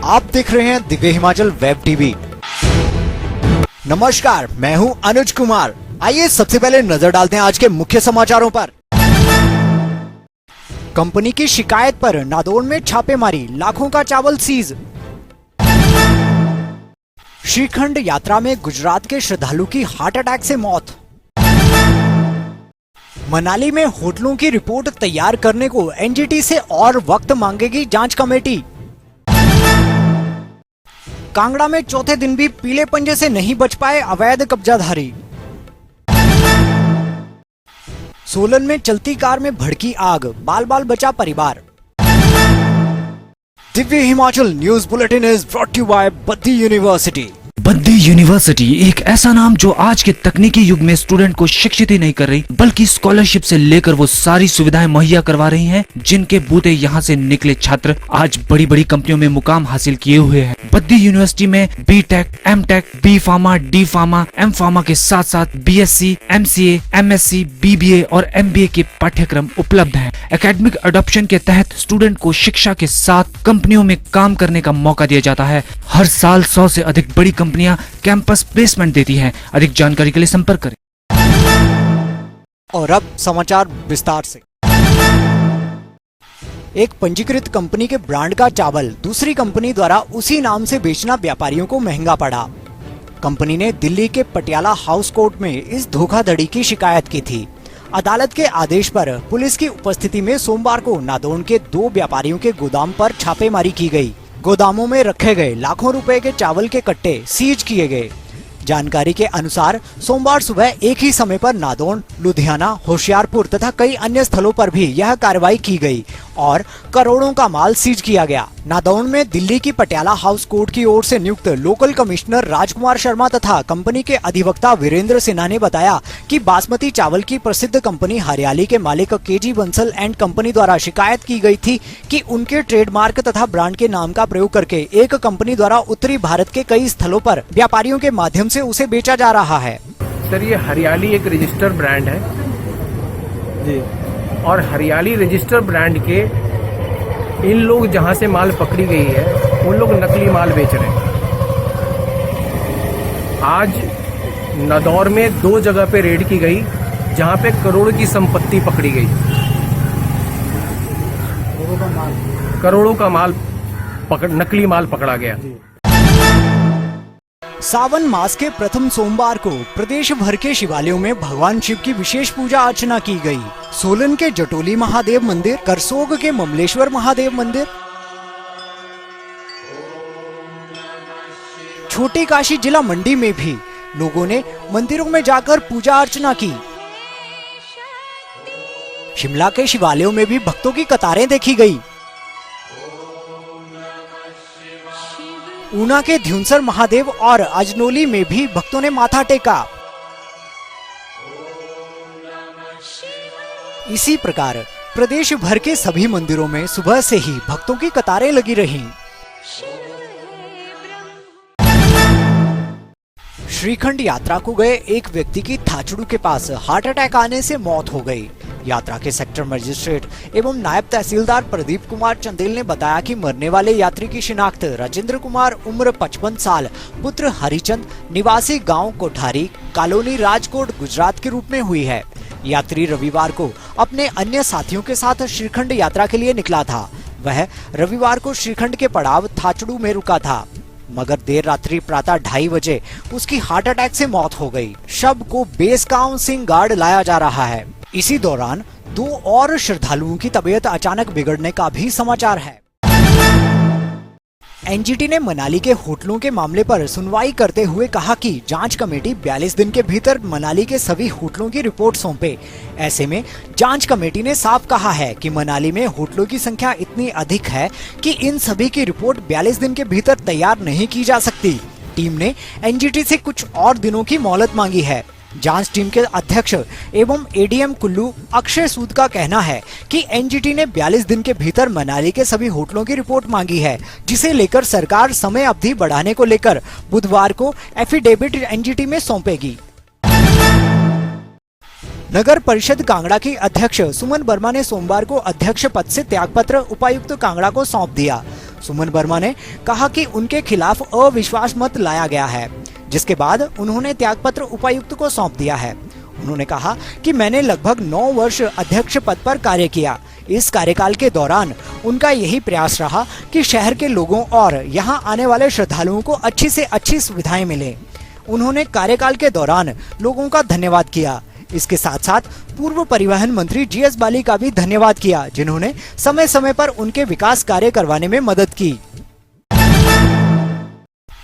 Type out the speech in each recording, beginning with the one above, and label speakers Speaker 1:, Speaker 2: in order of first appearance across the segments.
Speaker 1: आप देख रहे हैं दिव्य हिमाचल वेब टीवी। नमस्कार, मैं हूं अनुज कुमार। आइए सबसे पहले नजर डालते हैं आज के मुख्य समाचारों पर। कंपनी की शिकायत पर नादौन में छापेमारी, लाखों का चावल सीज। श्रीखंड यात्रा में गुजरात के श्रद्धालु की हार्ट अटैक से मौत। मनाली में होटलों की रिपोर्ट तैयार करने को एनजीटी से और वक्त मांगेगी जांच कमेटी। कांगड़ा में चौथे दिन भी पीले पंजे से नहीं बच पाए अवैध कब्जाधारी। सोलन में चलती कार में भड़की आग, बाल बाल बचा परिवार। Divya Himachal news bulletin is brought you by Baddi university.
Speaker 2: Baddi university एक ऐसा नाम जो आज के तकनीकी युग में स्टूडेंट को शिक्षित ही नहीं कर रही, बल्कि स्कॉलरशिप से लेकर वो सारी सुविधाएं मुहैया करवा रही हैं, जिनके बूते यहाँ से निकले छात्र आज बड़ी बड़ी कंपनियों में मुकाम हासिल किए हुए हैं। बद्दी यूनिवर्सिटी में B.Tech, M.Tech, B pharma, D pharma, M pharma के साथ साथ BSc, MCA, MSc, BBA और MBA के पाठ्यक्रम उपलब्ध हैं। एकेडमिक अडॉप्शन के तहत स्टूडेंट को शिक्षा के साथ कंपनियों में काम करने का मौका दिया जाता है। हर साल 100 से अधिक बड़ी कंपनियां कैंपस प्लेसमेंट देती हैं। अधिक जानकारी के लिए संपर्क करें।
Speaker 1: और अब समाचार विस्तार से। एक पंजीकृत कंपनी के ब्रांड का चावल दूसरी कंपनी द्वारा उसी नाम से बेचना व्यापारियों को महंगा पड़ा। कंपनी ने दिल्ली के पटियाला हाउस कोर्ट में इस धोखाधड़ी की शिकायत की थी। अदालत के आदेश पर पुलिस की उपस्थिति में सोमवार को नादौन के 2 व्यापारियों के गोदाम पर छापेमारी की गई। गोदामों में रखे गए लाखों रुपए के चावल के कट्टे सीज किए गए। जानकारी के अनुसार सोमवार सुबह एक ही समय पर नादौन, लुधियाना, होशियारपुर तथा कई अन्य स्थलों पर भी यह कार्रवाई की गई और करोड़ों का माल सीज किया गया। नादौन में दिल्ली की पटियाला हाउस कोर्ट की ओर से नियुक्त लोकल कमिश्नर राजकुमार शर्मा तथा कंपनी के अधिवक्ता वीरेंद्र सिन्हा ने बताया कि बासमती चावल की प्रसिद्ध कंपनी हरियाली के मालिक केजी बंसल एंड कंपनी द्वारा शिकायत की गई थी कि उनके ट्रेडमार्क तथा ब्रांड के नाम का प्रयोग करके एक कंपनी द्वारा उत्तरी भारत के कई स्थलों पर व्यापारियों के माध्यम से उसे बेचा जा रहा है।
Speaker 3: सर, ये हरियाली एक रजिस्टर्ड ब्रांड है जी, और हरियाली रजिस्टर्ड ब्रांड के इन लोग जहां से माल पकड़ी गई है उन लोग नकली माल बेच रहे हैं। आज नादौर में 2 जगह पे रेड की गई जहां पे करोड़ की संपत्ति पकड़ी गई। करोड़ों का माल नकली माल पकड़ा गया।
Speaker 1: सावन मास के प्रथम सोमवार को प्रदेश भर के शिवालयों में भगवान शिव की विशेष पूजा अर्चना की गई। सोलन के जटोली महादेव मंदिर, करसोग के ममलेश्वर महादेव मंदिर, छोटी काशी जिला मंडी में भी लोगों ने मंदिरों में जाकर पूजा अर्चना की। शिमला के शिवालयों में भी भक्तों की कतारें देखी गई। ऊना के ध्युंसर महादेव और अजनोली में भी भक्तों ने माथा टेका। इसी प्रकार प्रदेश भर के सभी मंदिरों में सुबह से ही भक्तों की कतारें लगी रहीं। श्रीखंड यात्रा को गए एक व्यक्ति की थाचड़ू के पास हार्ट अटैक आने से मौत हो गई। यात्रा के सेक्टर मजिस्ट्रेट एवं नायब तहसीलदार प्रदीप कुमार चंदेल ने बताया कि मरने वाले यात्री की शिनाख्त राजेंद्र कुमार उम्र 55 साल, पुत्र हरिचंद, निवासी गांव कोठारी, कॉलोनी राजकोट, गुजरात के रूप में हुई है। यात्री रविवार को अपने अन्य साथियों के साथ श्रीखंड यात्रा के लिए निकला था। वह रविवार को श्रीखंड के पड़ाव थाचड़ू में रुका था, मगर देर रात्रि प्रातः 2:30 बजे उसकी हार्ट अटैक से मौत हो गई। शव को बेसगांव सिंह गार्ड लाया जा रहा है। इसी दौरान 2 और श्रद्धालुओं की तबीयत अचानक बिगड़ने का भी समाचार है। एनजीटी ने मनाली के होटलों के मामले पर सुनवाई करते हुए कहा कि जांच कमेटी 42 दिन के भीतर मनाली के सभी होटलों की रिपोर्ट सौंपे। ऐसे में जांच कमेटी ने साफ कहा है कि मनाली में होटलों की संख्या इतनी अधिक है कि इन सभी की रिपोर्ट 42 दिन के भीतर तैयार नहीं की जा सकती। टीम ने एनजीटी से कुछ और दिनों की मोहलत मांगी है। जांच टीम के अध्यक्ष एवं एडीएम कुल्लू अक्षय सूद का कहना है कि एनजीटी ने 42 दिन के भीतर मनाली के सभी होटलों की रिपोर्ट मांगी है, जिसे लेकर सरकार समय अवधि बढ़ाने को लेकर बुधवार को एफिडेविट एनजीटी में सौंपेगी। नगर परिषद कांगड़ा की अध्यक्ष सुमन वर्मा ने सोमवार को अध्यक्ष पद से त्यागपत्र उपायुक्त कांगड़ा को सौंप दिया। सुमन वर्मा ने कहा कि उनके खिलाफ अविश्वास मत लाया गया है, जिसके बाद उन्होंने त्यागपत्र उपायुक्त को सौंप दिया है। उन्होंने कहा कि मैंने लगभग 9 वर्ष अध्यक्ष पद पर कार्य किया। इस कार्यकाल के दौरान उनका यही प्रयास रहा कि शहर के लोगों और यहाँ आने वाले श्रद्धालुओं को अच्छी से अच्छी सुविधाएं मिले। उन्होंने कार्यकाल के दौरान लोगों का धन्यवाद किया। इसके साथ साथ पूर्व परिवहन मंत्री जीएस बाली का भी धन्यवाद किया, जिन्होंने समय समय पर उनके विकास कार्य करवाने में मदद की।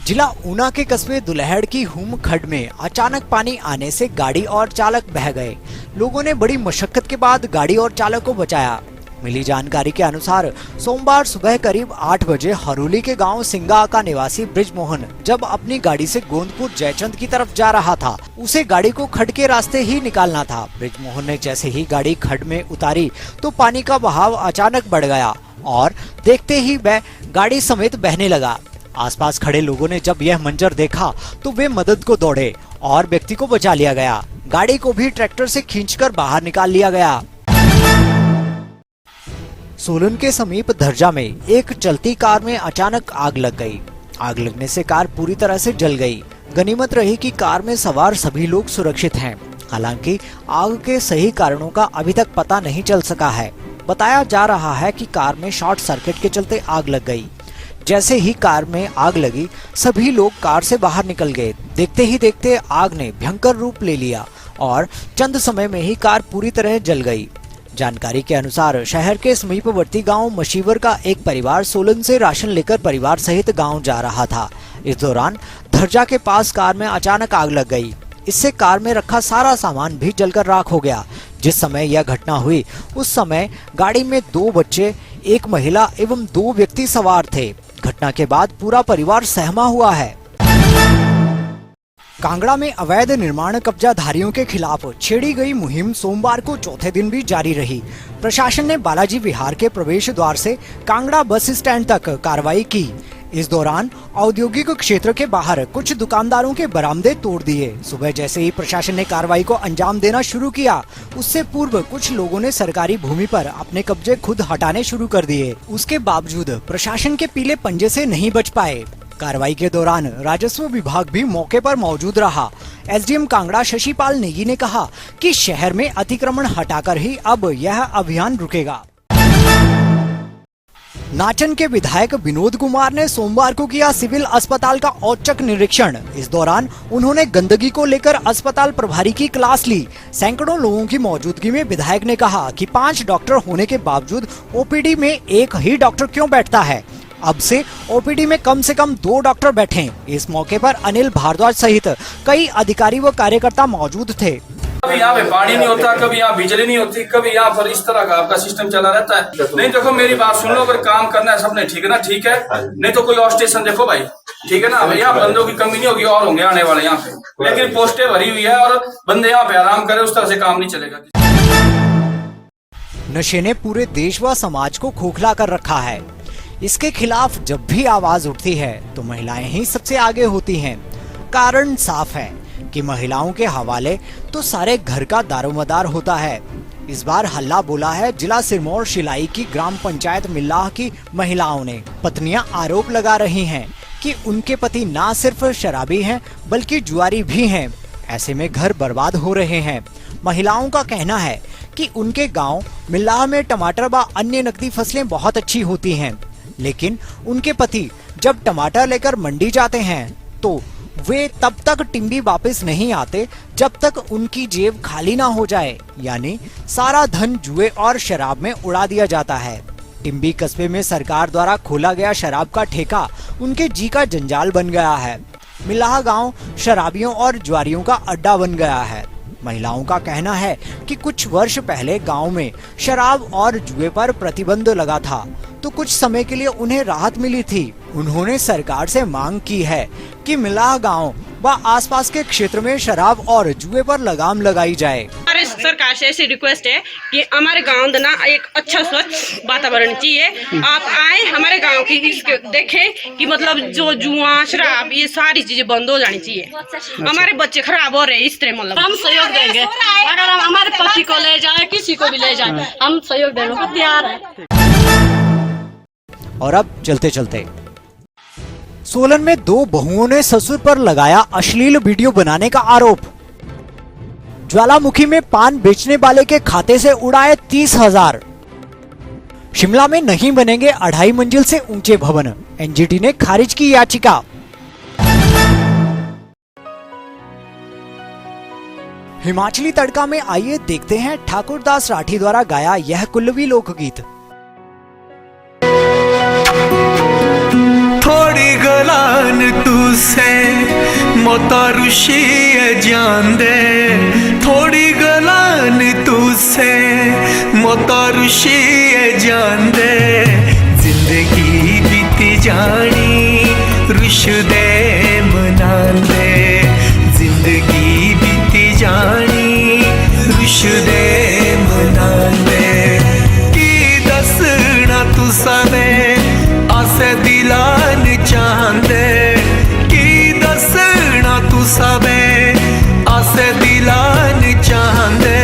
Speaker 1: जिला ऊना के कस्बे दुल्हेड़ की हुम खड्ड में अचानक पानी आने से गाड़ी और चालक बह गए। लोगों ने बड़ी मशक्कत के बाद गाड़ी और चालक को बचाया। मिली जानकारी के अनुसार सोमवार सुबह करीब 8 बजे हरोली के गांव सिंगा का निवासी ब्रिजमोहन जब अपनी गाड़ी से गोंदपुर जयचंद की तरफ जा रहा था, उसे गाड़ी को खड्ड के रास्ते ही निकालना था। ब्रिजमोहन ने जैसे ही गाड़ी खड्ड में उतारी तो पानी का बहाव अचानक बढ़ गया और देखते ही वह गाड़ी समेत बहने लगा। आसपास खड़े लोगों ने जब यह मंजर देखा तो वे मदद को दौड़े और व्यक्ति को बचा लिया गया। गाड़ी को भी ट्रैक्टर से खींचकर बाहर निकाल लिया गया। सोलन के समीप धरजा में एक चलती कार में अचानक आग लग गई। आग लगने से कार पूरी तरह से जल गई। गनीमत रही कि कार में सवार सभी लोग सुरक्षित हैं। हालांकि आग के सही कारणों का अभी तक पता नहीं चल सका है। बताया जा रहा है कि कार में शॉर्ट सर्किट के चलते आग लग गई। जैसे ही कार में आग लगी, सभी लोग कार से बाहर निकल गए। देखते ही देखते आग ने भयंकर रूप ले लिया और चंद समय में ही कार पूरी तरह जल गई। जानकारी के अनुसार शहर के समीपवर्ती गांव मशीवर का एक परिवार सोलन से राशन लेकर परिवार सहित गांव जा रहा था। इस दौरान धरजा के पास कार में अचानक आग लग गई। इससे कार में रखा सारा सामान भी जलकर राख हो गया। जिस समय यह घटना हुई उस समय गाड़ी में 2 बच्चे, 1 महिला एवं 2 व्यक्ति सवार थे। घटना के बाद पूरा परिवार सहमा हुआ है। कांगड़ा में अवैध निर्माण कब्जाधारियों के खिलाफ छेड़ी गई मुहिम सोमवार को चौथे दिन भी जारी रही। प्रशासन ने बालाजी विहार के प्रवेश द्वार से कांगड़ा बस स्टैंड तक कार्रवाई की। इस दौरान औद्योगिक क्षेत्र के बाहर कुछ दुकानदारों के बरामदे तोड़ दिए। सुबह जैसे ही प्रशासन ने कार्रवाई को अंजाम देना शुरू किया, उससे पूर्व कुछ लोगों ने सरकारी भूमि पर अपने कब्जे खुद हटाने शुरू कर दिए। उसके बावजूद प्रशासन के पीले पंजे से नहीं बच पाए। कार्रवाई के दौरान राजस्व विभाग भी मौके पर मौजूद रहा। एसडीएम कांगड़ा शशिपाल नेगी ने कहा कि शहर में अतिक्रमण हटाकर ही अब यह अभियान रुकेगा। नाचन के विधायक विनोद कुमार ने सोमवार को किया सिविल अस्पताल का औचक निरीक्षण। इस दौरान उन्होंने गंदगी को लेकर अस्पताल प्रभारी की क्लास ली। सैकड़ों लोगों की मौजूदगी में विधायक ने कहा कि 5 डॉक्टर होने के बावजूद ओपीडी में एक ही डॉक्टर क्यों बैठता है। अब से ओपीडी में कम से कम 2 डॉक्टर बैठें। इस मौके पर अनिल भारद्वाज सहित कई अधिकारी व कार्यकर्ता मौजूद थे।
Speaker 4: कभी यहाँ पे पानी नहीं होता, कभी यहाँ बिजली नहीं होती, कभी यहाँ पर इस तरह का आपका सिस्टम चला रहता है। नहीं देखो मेरी बात सुन लो, अगर काम करना है सबने, ठीक है ना, ठीक है, नहीं तो कोई और स्टेशन देखो भाई, ठीक है ना। यहाँ बंदों की कमी नहीं होगी, और होंगे आने वाले यहाँ पे, लेकिन पोस्टें भरी हुई है और बंदे यहाँ पे आराम करे, उस तरह से काम नहीं चलेगा।
Speaker 1: नशे ने पूरे देश व समाज को खोखला कर रखा है। इसके खिलाफ जब भी आवाज उठती है तो महिलाएं ही सबसे आगे होती हैं। कारण साफ है कि महिलाओं के हवाले तो सारे घर का दारोमदार होता है। इस बार हल्ला बोला है जिला सिरमौर शिलाई की ग्राम पंचायत मिल्लाह की महिलाओं ने। पत्नियां आरोप लगा रही हैं कि उनके पति ना सिर्फ शराबी हैं बल्कि जुआरी भी हैं। ऐसे में घर बर्बाद हो रहे हैं। महिलाओं का कहना है कि उनके गांव मिल्लाह में टमाटर व अन्य नकदी फसलें बहुत अच्छी होती हैं, लेकिन उनके पति जब टमाटर लेकर मंडी जाते हैं तो वे तब तक टिम्बी वापस नहीं आते जब तक उनकी जेब खाली ना हो जाए। यानी सारा धन जुए और शराब में उड़ा दिया जाता है। टिम्बी कस्बे में सरकार द्वारा खोला गया शराब का ठेका उनके जी का जंजाल बन गया है। मिल्लाह गांव शराबियों और जुआरियों का अड्डा बन गया है। महिलाओं का कहना है कि कुछ वर्ष पहले गांव में शराब और जुए पर प्रतिबंध लगा था तो कुछ समय के लिए उन्हें राहत मिली थी। उन्होंने सरकार से मांग की है कि मिल्लाह गांव व आसपास के क्षेत्र में शराब और जुए पर लगाम लगाई जाए।
Speaker 5: हमारे सरकार से ऐसी रिक्वेस्ट है कि हमारे गांव ना एक अच्छा स्वच्छ वातावरण चाहिए। आप आए हमारे गांव की इसके देखें कि मतलब जो जुआ शराब ये सारी चीजें बंद हो जानी चाहिए। हमारे बच्चे खराब हो रहे हैं, इस तरह मतलब हम सहयोग देंगे। अगर हम हमारे पति को ले जाए, किसी को भी ले जाए, हम सहयोग देने को तैयार है।
Speaker 1: और अब चलते चलते सोलन में 2 बहुओं ने ससुर पर लगाया अश्लील वीडियो बनाने का आरोप। ज्वालामुखी में पान बेचने वाले के खाते से उड़ाए 30,000। शिमला में नहीं बनेंगे 2.5 मंजिल से ऊंचे भवन, एनजीटी ने खारिज की याचिका। हिमाचली तड़का में आइए देखते हैं ठाकुरदास राठी द्वारा गाया यह कुल्लवी लोकगीत।
Speaker 6: थोड़ी गलान तू से मोता ऋषि जान दे, थोड़ी गलान तू से मोता ऋषि जान दे, जिंदगी बीती जानी ऋष दे मनान दे, जिंदगी बीती जानी ऋष दे मनान दे, की दसना तू सने आसे दिलान चांदे, की दसना तू सबे आसे दिलान चांदे,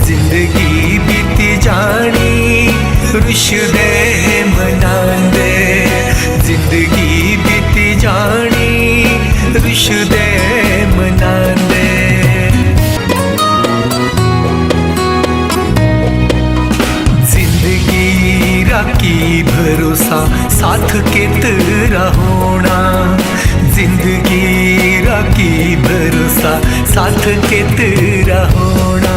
Speaker 6: जिंदगी बीती जानी ऋष दे मनान दे, जिंदगी बीती जानी ऋष दे मनान दे। की भरोसा साथ के तेरा होना, जिंदगी राखी भरोसा साथ के तेरा होना,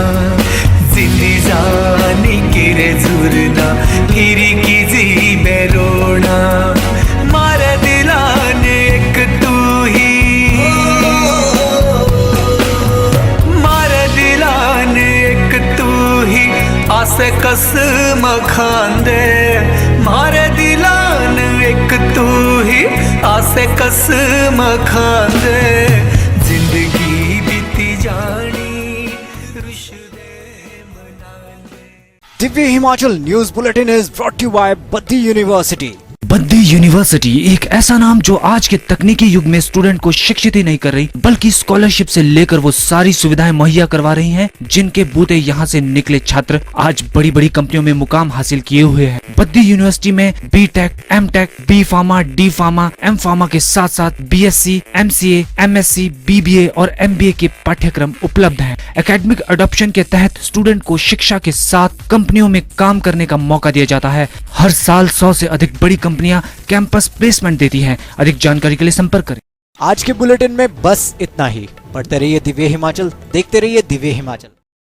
Speaker 6: जिंदगी जानी के रे जुरना फिरी की जी में रोना, मारे दिलाने एक तू ही, मारे दिलाने एक तू ही, आसे कसम खांदे, मारे दिलान एक तू ही, आसे कसम खांदे, जिंदगी बीती जानी ऋष दे मनान दे।
Speaker 1: Divya Himachal news bulletin is brought to you by Baddi university.
Speaker 2: Baddi university एक ऐसा नाम जो आज के तकनीकी युग में स्टूडेंट को शिक्षित ही नहीं कर रही बल्कि स्कॉलरशिप से लेकर वो सारी सुविधाएं मुहैया करवा रही हैं जिनके बूते यहाँ से निकले छात्र आज बड़ी बड़ी कंपनियों में मुकाम हासिल किए हुए हैं। बद्दी यूनिवर्सिटी में B.Tech, M.Tech, B.Pharma, D.Pharma, M.Pharma के साथ साथ BSc, MCA, MSc, BBA और MBA के पाठ्यक्रम उपलब्ध हैं। एकेडमिक अडॉप्शन के तहत स्टूडेंट को शिक्षा के साथ कंपनियों में काम करने का मौका दिया जाता है। हर साल 100 से अधिक बड़ी कंपनियां कैंपस प्लेसमेंट देती हैं। अधिक जानकारी के लिए संपर्क करें।
Speaker 1: आज के बुलेटिन में बस इतना ही। पढ़ते रहिए दिव्य हिमाचल, देखते रहिए दिव्य हिमाचल।